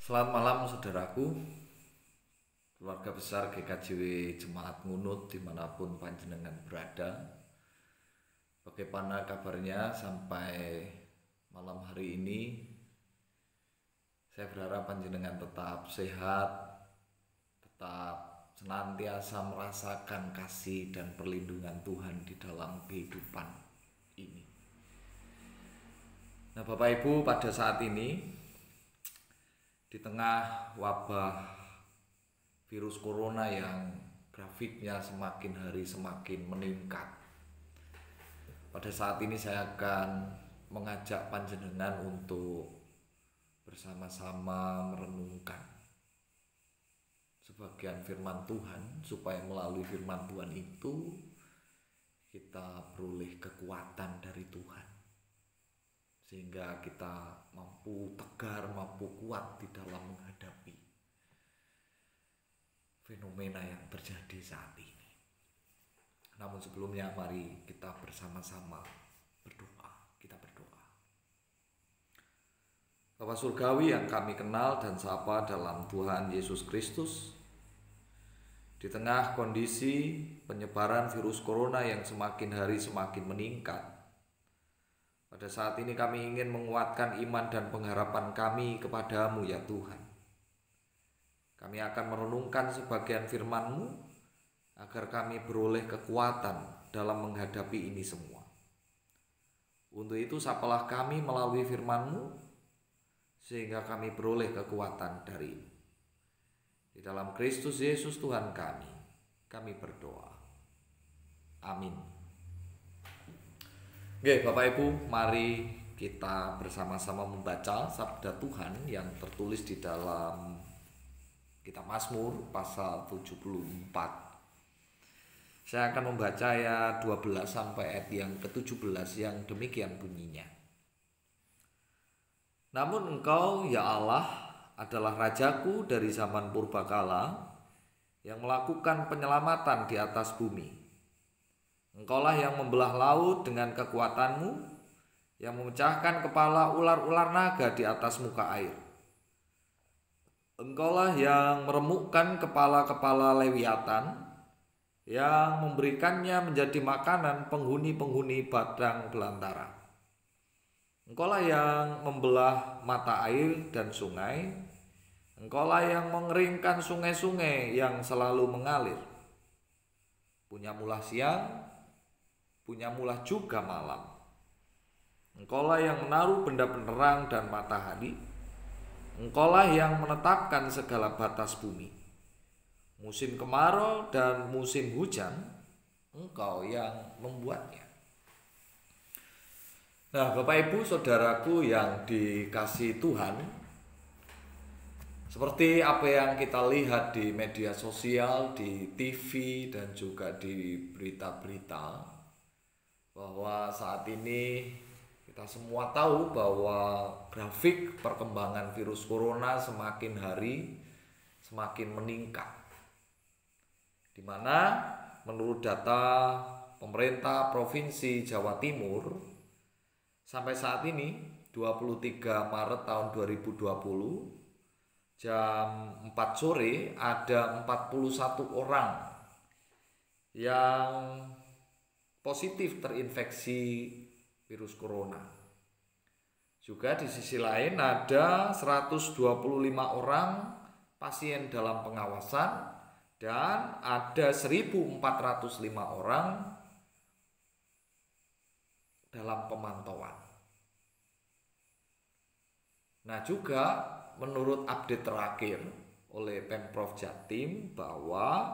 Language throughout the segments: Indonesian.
Selamat malam saudaraku, keluarga besar GKJW Jemaat Ngunut dimanapun panjenengan berada. Bagaimana kabarnya sampai malam hari ini? Saya berharap panjenengan tetap sehat, tetap senantiasa merasakan kasih dan perlindungan Tuhan di dalam kehidupan ini. Nah Bapak Ibu, pada saat ini di tengah wabah virus corona yang grafiknya semakin hari semakin meningkat, pada saat ini saya akan mengajak panjenengan untuk bersama-sama merenungkan sebagian firman Tuhan, supaya melalui firman Tuhan itu kita beroleh kekuatan dari Tuhan, sehingga kita mampu tegar, mampu kuat di dalam menghadapi fenomena yang terjadi saat ini. Namun sebelumnya mari kita bersama-sama berdoa. Kita berdoa. Bapa Surgawi yang kami kenal dan sapa dalam Tuhan Yesus Kristus, di tengah kondisi penyebaran virus corona yang semakin hari semakin meningkat, pada saat ini kami ingin menguatkan iman dan pengharapan kami kepadamu ya Tuhan. Kami akan merenungkan sebagian firman-Mu agar kami beroleh kekuatan dalam menghadapi ini semua. Untuk itu sapalah kami melalui firman-Mu sehingga kami beroleh kekuatan dari-Mu. Di dalam Kristus Yesus Tuhan kami berdoa. Amin. Oke Bapak Ibu, mari kita bersama-sama membaca sabda Tuhan yang tertulis di dalam kitab Mazmur pasal 74. Saya akan membaca ayat 12 sampai ayat yang ke-17 yang demikian bunyinya. Namun Engkau ya Allah adalah Rajaku dari zaman purbakala yang melakukan penyelamatan di atas bumi. Engkaulah yang membelah laut dengan kekuatan-Mu, yang memecahkan kepala ular-ular naga di atas muka air. Engkaulah yang meremukkan kepala-kepala lewiatan, yang memberikannya menjadi makanan penghuni-penghuni padang belantara. Engkaulah yang membelah mata air dan sungai. Engkaulah yang mengeringkan sungai-sungai yang selalu mengalir. Punyamulah siang, punyamulah juga malam. Engkaulah yang menaruh benda penerang dan matahari. Engkaulah yang menetapkan segala batas bumi. Musim kemarau dan musim hujan, Engkau yang membuatnya. Nah Bapak Ibu Saudaraku yang dikasihi Tuhan, seperti apa yang kita lihat di media sosial, di TV dan juga di berita-berita, bahwa saat ini kita semua tahu bahwa grafik perkembangan virus corona semakin hari semakin meningkat, di mana menurut data pemerintah Provinsi Jawa Timur sampai saat ini 23 Maret tahun 2020 jam 4 sore ada 41 orang yang positif terinfeksi virus corona. Juga di sisi lain ada 125 orang pasien dalam pengawasan dan ada 1.405 orang dalam pemantauan. Nah juga menurut update terakhir oleh Pemprov Jatim bahwa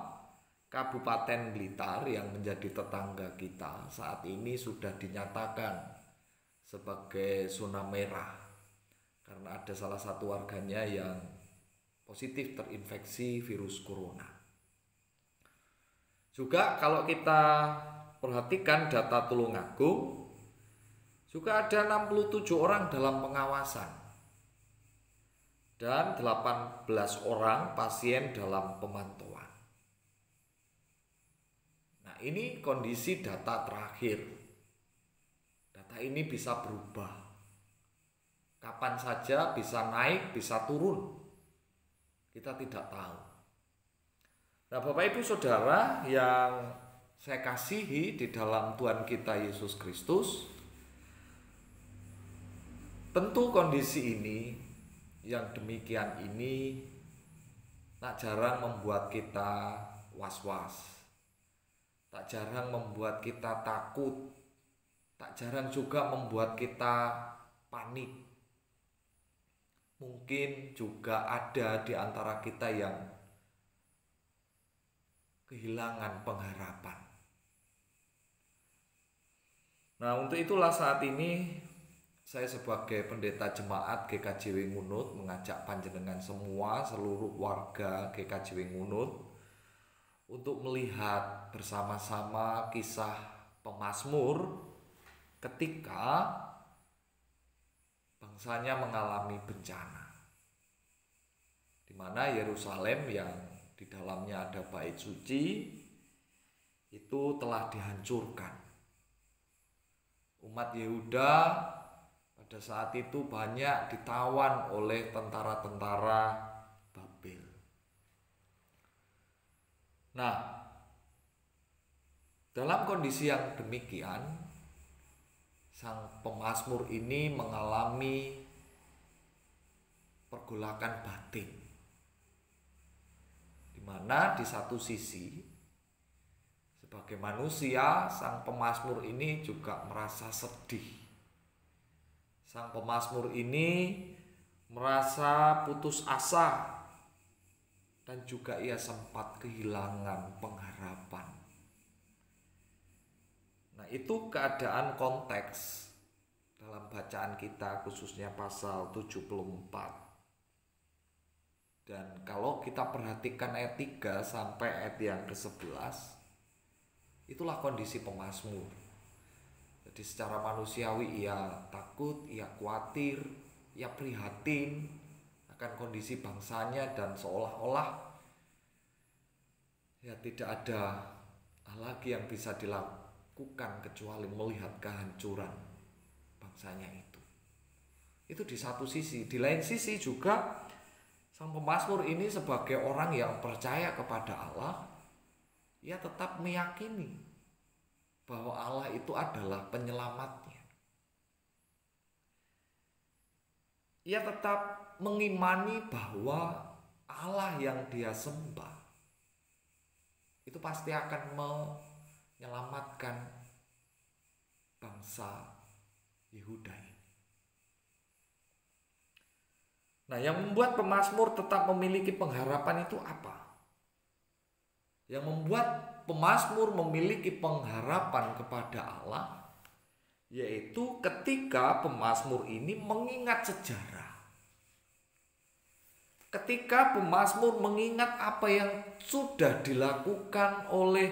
Kabupaten Blitar yang menjadi tetangga kita saat ini sudah dinyatakan sebagai zona merah karena ada salah satu warganya yang positif terinfeksi virus corona. Juga kalau kita perhatikan data Tulungagung, juga ada 67 orang dalam pengawasan dan 18 orang pasien dalam pemantauan. Ini kondisi data terakhir. Data ini bisa berubah. Kapan saja bisa naik, bisa turun. Kita tidak tahu. Nah, Bapak Ibu Saudara yang saya kasihi di dalam Tuhan kita Yesus Kristus, tentu kondisi ini yang demikian ini tak jarang membuat kita was-was, tak jarang membuat kita takut, tak jarang juga membuat kita panik. Mungkin juga ada di antara kita yang kehilangan pengharapan. Nah, untuk itulah saat ini saya sebagai pendeta jemaat GKJW Ngunut mengajak panjenengan semua, seluruh warga GKJW Ngunut untuk melihat bersama-sama kisah pemazmur ketika bangsanya mengalami bencana, di mana Yerusalem yang di dalamnya ada bait suci itu telah dihancurkan. Umat Yehuda pada saat itu banyak ditawan oleh tentara-tentara Babel. Nah, dalam kondisi yang demikian, sang pemazmur ini mengalami pergolakan batin, di mana di satu sisi sebagai manusia sang pemazmur ini juga merasa sedih. Sang pemazmur ini merasa putus asa dan juga ia sempat kehilangan pengharapan. Nah, itu keadaan konteks dalam bacaan kita, khususnya pasal 74. Dan kalau kita perhatikan ayat 3 sampai ayat yang ke-11, itulah kondisi pemazmur. Jadi secara manusiawi ia takut, ia khawatir, ia prihatin akan kondisi bangsanya, dan seolah-olah ya tidak ada hal lagi yang bisa dilakukan kecuali melihat kehancuran bangsanya itu. Itu di satu sisi. Di lain sisi juga sang pemazmur ini sebagai orang yang percaya kepada Allah, ia tetap meyakini bahwa Allah itu adalah penyelamatnya. Ia tetap mengimani bahwa Allah yang dia sembah itu pasti akan menyelamatkan bangsa Yehuda ini. Nah, yang membuat pemazmur tetap memiliki pengharapan itu apa? Yang membuat pemazmur memiliki pengharapan kepada Allah, yaitu ketika pemazmur ini mengingat sejarah. Ketika pemazmur mengingat apa yang sudah dilakukan oleh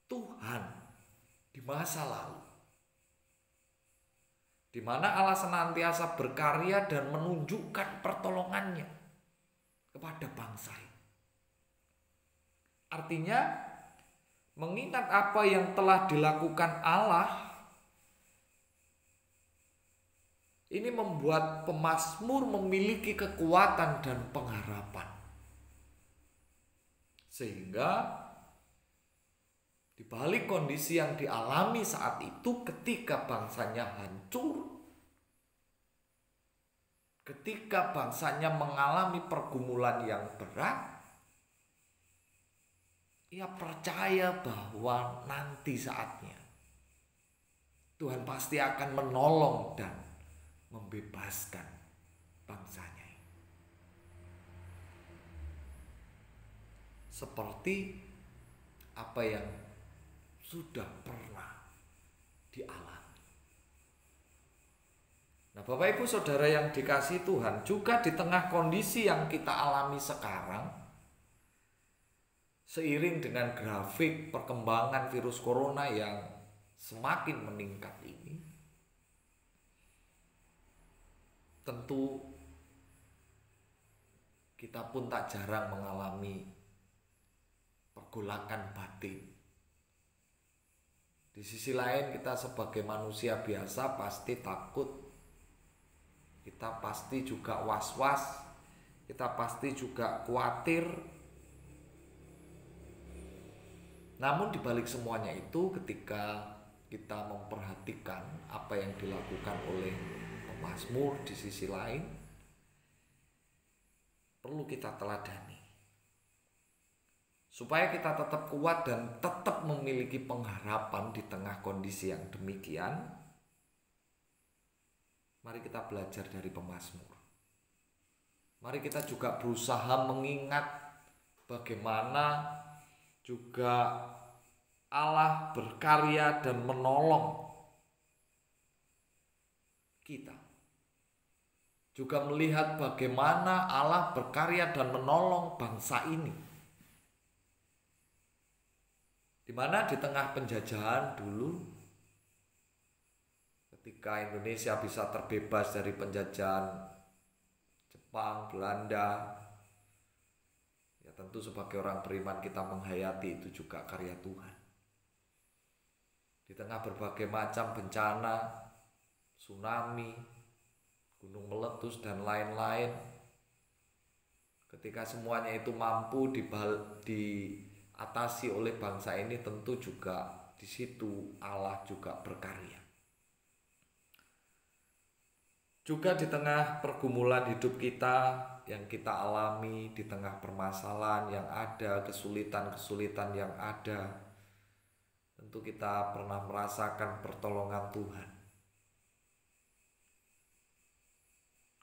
Tuhan di masa lalu, di mana Allah senantiasa berkarya dan menunjukkan pertolongannya kepada bangsa ini. Artinya, mengingat apa yang telah dilakukan Allah, ini membuat pemazmur memiliki kekuatan dan pengharapan. Sehingga di balik kondisi yang dialami saat itu, ketika bangsanya hancur, ketika bangsanya mengalami pergumulan yang berat, ia percaya bahwa nanti saatnya Tuhan pasti akan menolong dan membebaskan bangsanya. Seperti apa yang sudah pernah dialami. Nah, Bapak Ibu Saudara yang dikasihi Tuhan, juga di tengah kondisi yang kita alami sekarang, seiring dengan grafik perkembangan virus corona yang semakin meningkat ini, tentu kita pun tak jarang mengalami pergolakan batin. Di sisi lain, kita sebagai manusia biasa pasti takut, kita pasti juga was-was, kita pasti juga khawatir. Namun dibalik semuanya itu, ketika kita memperhatikan apa yang dilakukan oleh pemazmur, di sisi lain perlu kita teladani supaya kita tetap kuat dan tetap memiliki pengharapan di tengah kondisi yang demikian. Mari kita belajar dari pemazmur. Mari kita juga berusaha mengingat bagaimana juga Allah berkarya dan menolong kita. Juga melihat bagaimana Allah berkarya dan menolong bangsa ini. Di mana di tengah penjajahan dulu, ketika Indonesia bisa terbebas dari penjajahan Jepang, Belanda, ya tentu sebagai orang beriman kita menghayati itu juga karya Tuhan. Di tengah berbagai macam bencana, tsunami, gunung meletus dan lain-lain, ketika semuanya itu mampu diatasi oleh bangsa ini, tentu juga di situ Allah juga berkarya. Juga di tengah pergumulan hidup kita yang kita alami, di tengah permasalahan yang ada, kesulitan-kesulitan yang ada, tentu kita pernah merasakan pertolongan Tuhan.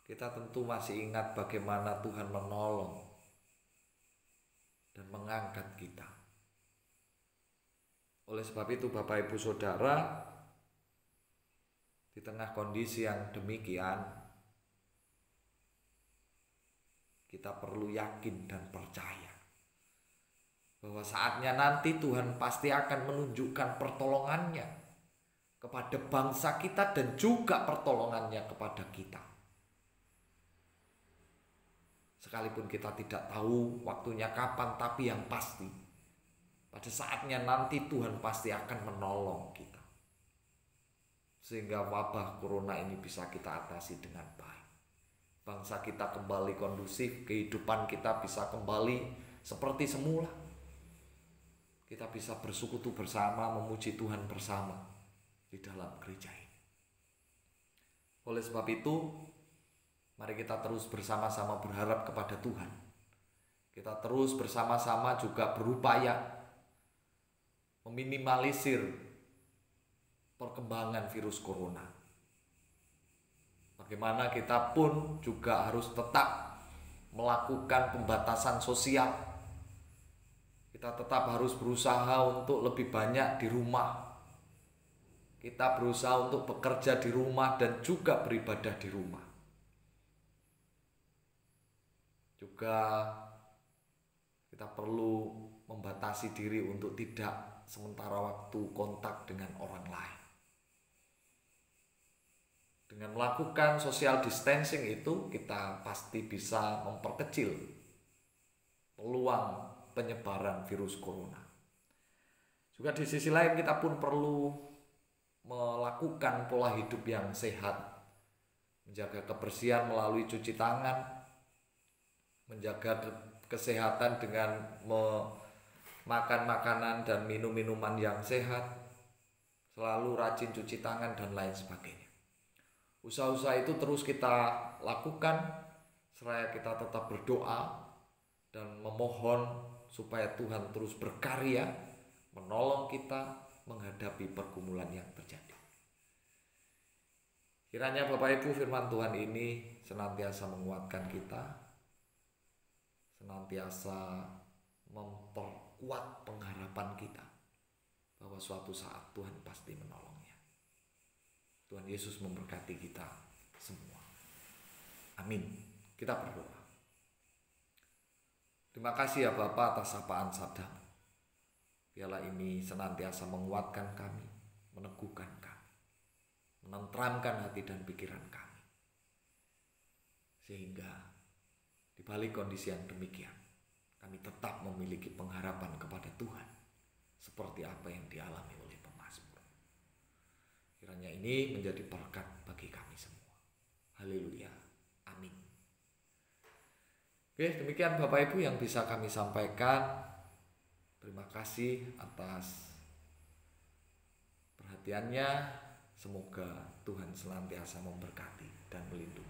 Kita tentu masih ingat bagaimana Tuhan menolong dan mengangkat kita. Oleh sebab itu Bapak Ibu Saudara, di tengah kondisi yang demikian, kita perlu yakin dan percaya bahwa saatnya nanti Tuhan pasti akan menunjukkan pertolongannya kepada bangsa kita dan juga pertolongannya kepada kita. Sekalipun kita tidak tahu waktunya kapan, tapi yang pasti pada saatnya nanti Tuhan pasti akan menolong kita, sehingga wabah corona ini bisa kita atasi dengan baik. Bangsa kita kembali kondusif, kehidupan kita bisa kembali seperti semula. Kita bisa bersekutu bersama, memuji Tuhan bersama di dalam gereja ini. Oleh sebab itu, mari kita terus bersama-sama berharap kepada Tuhan. Kita terus bersama-sama juga berupaya meminimalisir perkembangan virus corona. Bagaimana kita pun juga harus tetap melakukan pembatasan sosial. Kita tetap harus berusaha untuk lebih banyak di rumah. Kita berusaha untuk bekerja di rumah dan juga beribadah di rumah. Juga kita perlu membatasi diri untuk tidak sementara waktu kontak dengan orang lain. Dengan melakukan social distancing itu, kita pasti bisa memperkecil peluang penyebaran virus corona. Juga di sisi lain kita pun perlu melakukan pola hidup yang sehat, menjaga kebersihan melalui cuci tangan, menjaga kesehatan dengan makan makanan dan minum minuman yang sehat, selalu rajin cuci tangan dan lain sebagainya. Usaha-usaha itu terus kita lakukan, seraya kita tetap berdoa dan memohon supaya Tuhan terus berkarya menolong kita menghadapi pergumulan yang terjadi. Kiranya Bapak Ibu firman Tuhan ini senantiasa menguatkan kita, senantiasa memperkuat pengharapan kita bahwa suatu saat Tuhan pasti menolongnya. Tuhan Yesus memberkati kita semua. Amin. Kita berdoa. Terima kasih ya Bapa atas sapaan sabda-Mu. Biarlah ini senantiasa menguatkan kami, meneguhkan kami, menenteramkan hati dan pikiran kami. Sehingga di balik kondisi yang demikian, kami tetap memiliki pengharapan kepada Tuhan seperti apa yang dialami oleh pemazmur. Kiranya ini menjadi berkat bagi kami semua. Haleluya. Amin. Oke, demikian Bapak Ibu yang bisa kami sampaikan. Terima kasih atas perhatiannya. Semoga Tuhan senantiasa memberkati dan melindungi.